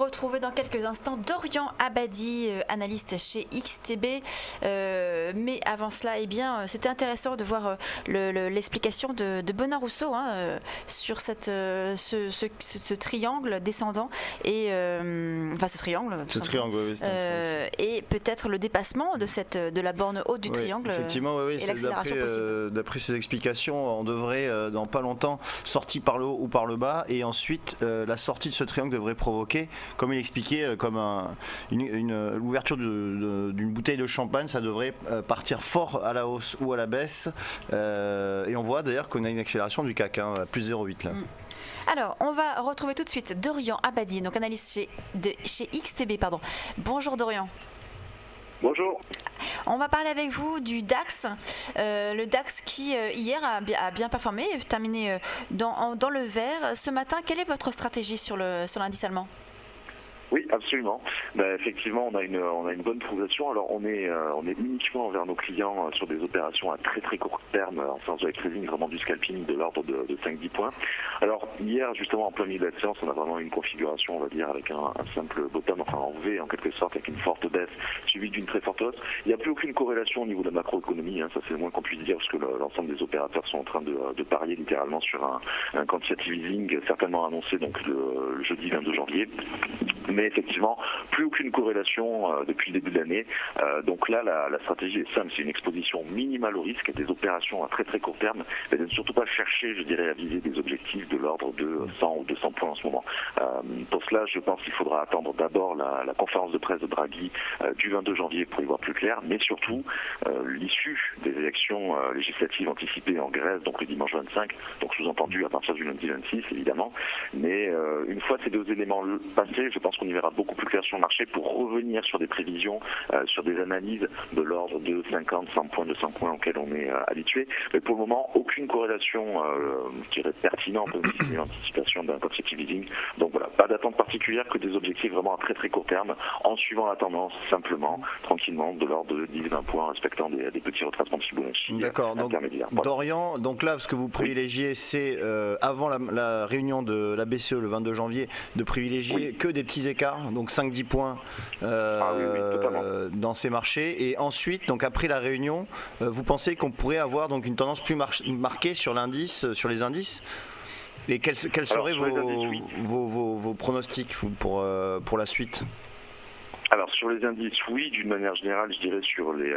retrouver dans quelques instants Dorian Abadi, analyste chez XTB. Mais avant cela, eh bien, c'était intéressant de voir l'explication de Benoît Rousseau sur ce triangle descendant et ce triangle. Oui, et peut-être le dépassement de la borne haute du triangle. Effectivement, oui, et l'accélération possible. D'après ces explications, on devrait dans pas longtemps sortir par le haut ou par le bas, et ensuite la sortie de ce triangle devrait provoquer, comme il expliquait, comme l'ouverture d'une bouteille de champagne. Ça devrait partir fort à la hausse ou à la baisse, et on voit d'ailleurs qu'on a une accélération du CAC, plus 0,8 là. Alors, on va retrouver tout de suite Dorian Abadi, donc analyste chez XTB. Bonjour Dorian. Bonjour. On va parler avec vous du DAX. Le DAX qui, hier, a bien performé, terminé dans le vert. Ce matin, quelle est votre stratégie sur l'indice allemand ? Oui, absolument. Effectivement, on a une bonne progression. Alors, on est uniquement envers nos clients sur des opérations à très très court terme, en séance de trading, vraiment du scalping de l'ordre de 5-10 points. Alors, hier, justement, en plein milieu de la séance, on a vraiment une configuration, on va dire, avec un simple bottom, en V, en quelque sorte, avec une forte baisse, suivie d'une très forte hausse. Il n'y a plus aucune corrélation au niveau de la macroéconomie, ça c'est le moins qu'on puisse dire, parce que l'ensemble des opérateurs sont en train de parier littéralement sur un quantitative easing, certainement annoncé donc le jeudi 22 janvier. Mais effectivement, plus aucune corrélation depuis le début de l'année. Donc là, la stratégie est simple, c'est une exposition minimale au risque, des opérations à très très court terme, mais de ne surtout pas chercher, je dirais, à viser des objectifs de l'ordre de 100 ou 200 points en ce moment. Pour cela, je pense qu'il faudra attendre d'abord la conférence de presse de Draghi du 22 janvier pour y voir plus clair, mais surtout l'issue des élections législatives anticipées en Grèce, donc le dimanche 25, donc sous-entendu à partir du lundi 26 évidemment. Mais une fois ces deux éléments passés, je pense qu'on y verra beaucoup plus clair sur le marché pour revenir sur des prévisions, sur des analyses de l'ordre de 50, 100 points, 200 points auxquels on est habitué. Mais pour le moment, aucune corrélation, je dirais, pertinente au niveau de l'anticipation d'un quantitative easing. Donc voilà, pas d'attente particulière, que des objectifs vraiment à très très court terme, en suivant la tendance simplement, tranquillement, de l'ordre de 10-20 points, respectant des petits retracements de Fibonacci. D'accord, donc Dorian, donc là, ce que vous privilégiez, c'est avant la réunion de la BCE le 22 janvier, de privilégier que des petits écarts, donc 5-10 points dans ces marchés, et ensuite, donc après la réunion, vous pensez qu'on pourrait avoir donc une tendance plus marquée sur les indices, et quels seraient vos pronostics pour la suite ? Alors sur les indices, oui, d'une manière générale, je dirais sur les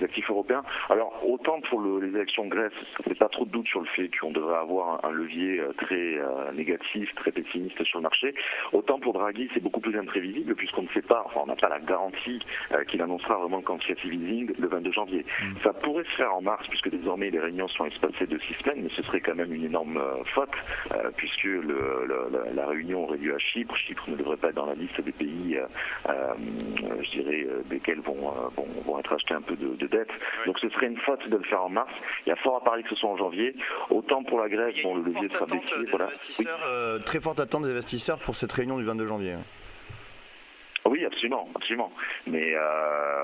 actifs européens. Alors autant pour les élections grèces, ça fait pas trop de doute sur le fait qu'on devrait avoir un levier très négatif, très pessimiste sur le marché. Autant pour Draghi, c'est beaucoup plus imprévisible puisqu'on ne sait pas, on n'a pas la garantie qu'il annoncera vraiment le quantitative easing le 22 janvier. Ça pourrait se faire en mars puisque désormais les réunions sont espacées de 6 semaines, mais ce serait quand même une énorme faute puisque la réunion aurait lieu à Chypre. Chypre ne devrait pas être dans la liste des pays je dirais, desquels vont être achetés un peu de dette. Donc ce serait une faute de le faire en mars. Il y a fort à parier que ce soit en janvier. Autant pour la Grèce, le levier sera baissé. Voilà. Très forte attente des investisseurs pour cette réunion du 22 janvier. Oui, absolument. Mais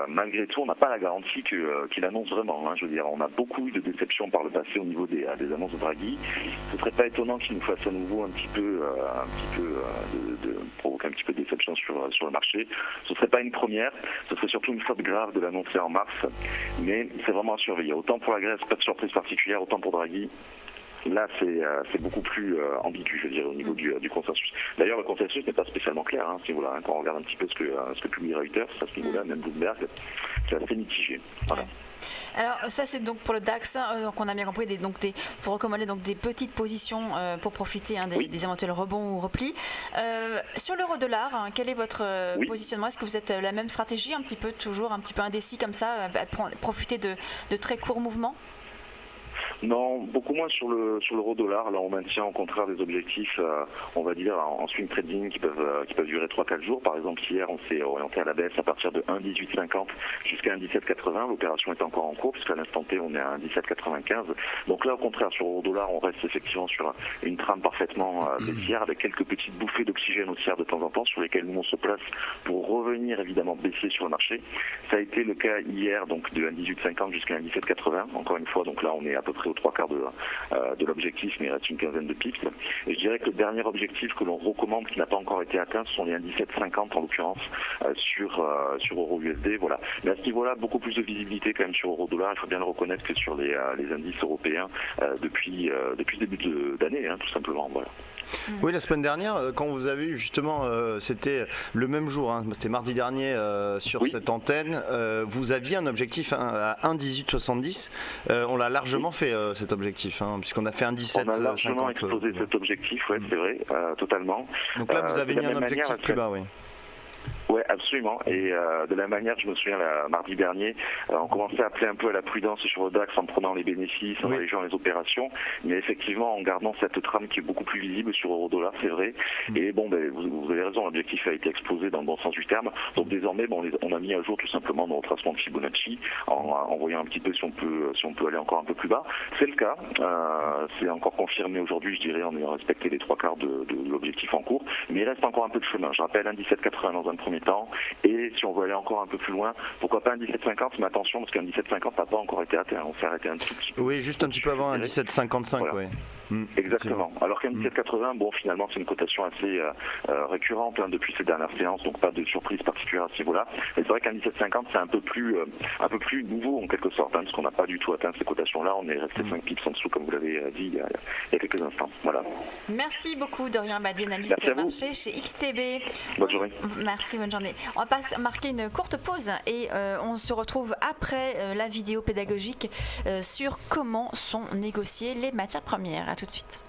malgré tout, on n'a pas la garantie qu'il annonce vraiment. Je veux dire, on a beaucoup eu de déceptions par le passé au niveau des annonces de Draghi. Ce ne serait pas étonnant qu'il nous fasse à nouveau provoquer un petit peu de déception sur le marché. Ce ne serait pas une première. Ce serait surtout une faute grave de l'annoncer en mars. Mais c'est vraiment à surveiller. Autant pour la Grèce, pas de surprise particulière. Autant pour Draghi. Là, c'est beaucoup plus ambigu, je veux dire, au niveau du consensus. D'ailleurs, le consensus n'est pas spécialement clair, quand on regarde un petit peu ce que publie Reuters, à ce niveau-là, même Bloomberg, c'est assez mitigé. Voilà. Ouais. Alors ça c'est donc pour le DAX, donc on a bien compris, vous recommandez donc des petites positions pour profiter des éventuels rebonds ou replis. Sur l'euro-dollar, quel est votre positionnement ? Est-ce que vous êtes la même stratégie, toujours un petit peu indécis comme ça, à profiter de très courts mouvements ? Non, beaucoup moins sur l'euro-dollar. Là, on maintient au contraire des objectifs, on va dire, en swing trading qui peuvent durer 3-4 jours. Par exemple, hier, on s'est orienté à la baisse à partir de 1,1850 jusqu'à 1,1780. L'opération est encore en cours puisqu'à l'instant T, on est à 1,1795. Donc là, au contraire, sur l'euro-dollar, on reste effectivement sur une trame parfaitement baissière avec quelques petites bouffées d'oxygène haussière de temps en temps sur lesquelles nous on se place pour revenir évidemment baissier sur le marché. Ça a été le cas hier, donc de 1,1850 jusqu'à 1,1780. Encore une fois, donc là, on est à peu près aux 3/4 de l'objectif, mais il reste une quinzaine de pips. Et je dirais que le dernier objectif que l'on recommande, qui n'a pas encore été atteint, ce sont les 1,1750 en l'occurrence sur euro-USD. Voilà. Mais à ce niveau-là, beaucoup plus de visibilité quand même sur euro-dollar. Il faut bien le reconnaître que sur les indices européens depuis le début d'année, tout simplement. Voilà. Oui, la semaine dernière, quand vous avez eu justement, c'était le même jour, c'était mardi dernier sur cette antenne, vous aviez un objectif à 1,1870. On l'a largement fait cet objectif, puisqu'on a fait 1,1750. On a largement explosé cet objectif, ouais, c'est vrai, totalement. Donc là, vous avez mis un objectif plus bas, oui. Oui, absolument. Et de la manière, je me souviens, mardi dernier, on commençait à appeler un peu à la prudence sur le DAX en prenant les bénéfices, en allégeant les opérations, mais effectivement en gardant cette trame qui est beaucoup plus visible sur euro-dollar, c'est vrai. Et bon, vous avez raison, l'objectif a été explosé dans le bon sens du terme. Donc désormais, on a mis à jour tout simplement nos retracements de Fibonacci en voyant un petit peu si on peut aller encore un peu plus bas. C'est le cas. C'est encore confirmé aujourd'hui, je dirais, on a respecté les 3/4 de l'objectif en cours, mais il reste encore un peu de chemin. Je rappelle 1,1780 dans un premier temps, et si on veut aller encore un peu plus loin, pourquoi pas un 17,50, mais attention parce qu'un 17,50 n'a pas encore été atteint, on s'est arrêté un tout petit peu. Oui, juste un petit peu avant un 17,55, voilà. Oui. Exactement. Alors qu'un 17,80, bon, finalement, c'est une cotation assez récurrente depuis ces dernières séances, donc pas de surprise particulière à ce niveau-là. Mais c'est vrai qu'un 17,50, c'est un peu plus nouveau en quelque sorte, parce qu'on n'a pas du tout atteint ces cotations-là. On est resté 5 pips en dessous, comme vous l'avez dit il y a quelques instants. Voilà. Merci beaucoup, Dorian Badier, analyste marché chez XTB. Bonne journée. Merci, bonne journée. On va marquer une courte pause et on se retrouve après la vidéo pédagogique sur comment sont négociées les matières premières. À tout de suite.